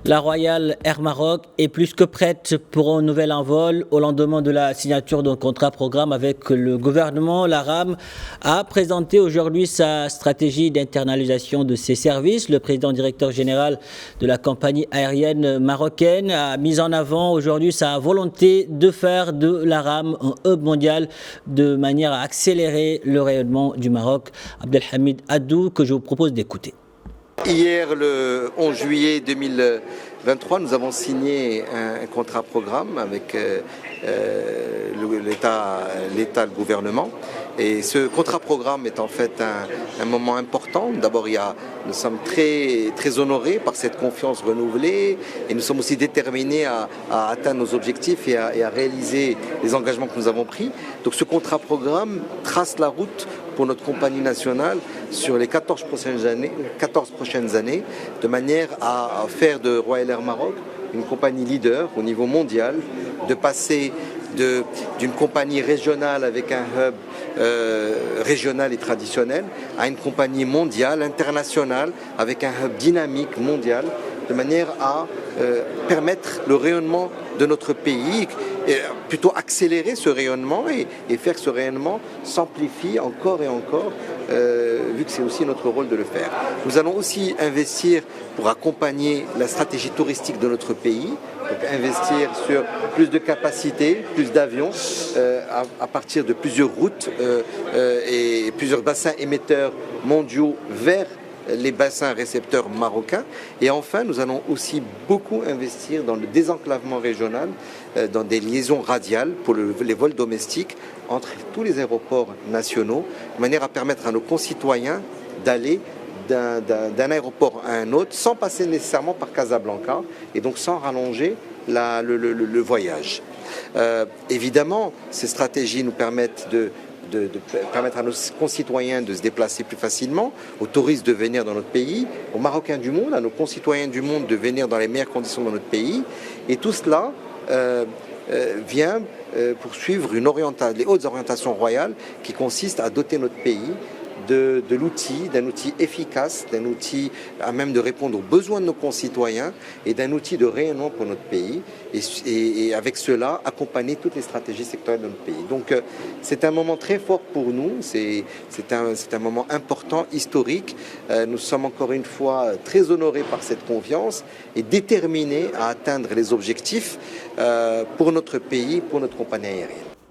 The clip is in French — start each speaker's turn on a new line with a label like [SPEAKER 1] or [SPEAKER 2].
[SPEAKER 1] La Royal Air Maroc est plus que prête pour un nouvel envol au lendemain de la signature d'un contrat programme avec le gouvernement. La RAM a présenté aujourd'hui sa stratégie d'internalisation de ses services. Le président directeur général de la compagnie aérienne marocaine a mis en avant aujourd'hui sa volonté de faire de la RAM un hub mondial de manière à accélérer le rayonnement du Maroc. Abdelhamid Addou, que je vous propose d'écouter.
[SPEAKER 2] Hier, le 11 juillet 2023, nous avons signé un contrat programme avec l'État, le gouvernement. Et ce contrat programme est en fait un moment important. D'abord, nous sommes très honorés par cette confiance renouvelée et nous sommes aussi déterminés à atteindre nos objectifs et à réaliser les engagements que nous avons pris. Donc ce contrat programme trace la route pour notre compagnie nationale sur les 14 prochaines années, de manière à faire de Royal Air Maroc une compagnie leader au niveau mondial, de passer d'une compagnie régionale avec un hub régional et traditionnel à une compagnie mondiale, internationale, avec un hub dynamique mondial, de manière à permettre le rayonnement de notre pays, et plutôt accélérer ce rayonnement et faire que ce rayonnement s'amplifie encore et encore, vu que c'est aussi notre rôle de le faire. Nous allons aussi investir pour accompagner la stratégie touristique de notre pays, donc investir sur plus de capacités, plus d'avions, à partir de plusieurs routes et plusieurs bassins émetteurs mondiaux vers les bassins récepteurs marocains. Et enfin, nous allons aussi beaucoup investir dans le désenclavement régional, dans des liaisons radiales pour les vols domestiques entre tous les aéroports nationaux, de manière à permettre à nos concitoyens d'aller d'un aéroport à un autre sans passer nécessairement par Casablanca et donc sans rallonger le voyage. Évidemment, ces stratégies nous permettent de permettre à nos concitoyens de se déplacer plus facilement, aux touristes de venir dans notre pays, aux Marocains du monde, à nos concitoyens du monde de venir dans les meilleures conditions dans notre pays. Et tout cela vient poursuivre les hautes orientations royales qui consistent à doter notre pays d'un outil efficace, d'un outil à même de répondre aux besoins de nos concitoyens et d'un outil de rayonnement pour notre pays et avec cela accompagner toutes les stratégies sectorielles de notre pays. Donc c'est un moment très fort pour nous, c'est un moment important, historique. Nous sommes encore une fois très honorés par cette confiance et déterminés à atteindre les objectifs pour notre pays, pour notre compagnie aérienne.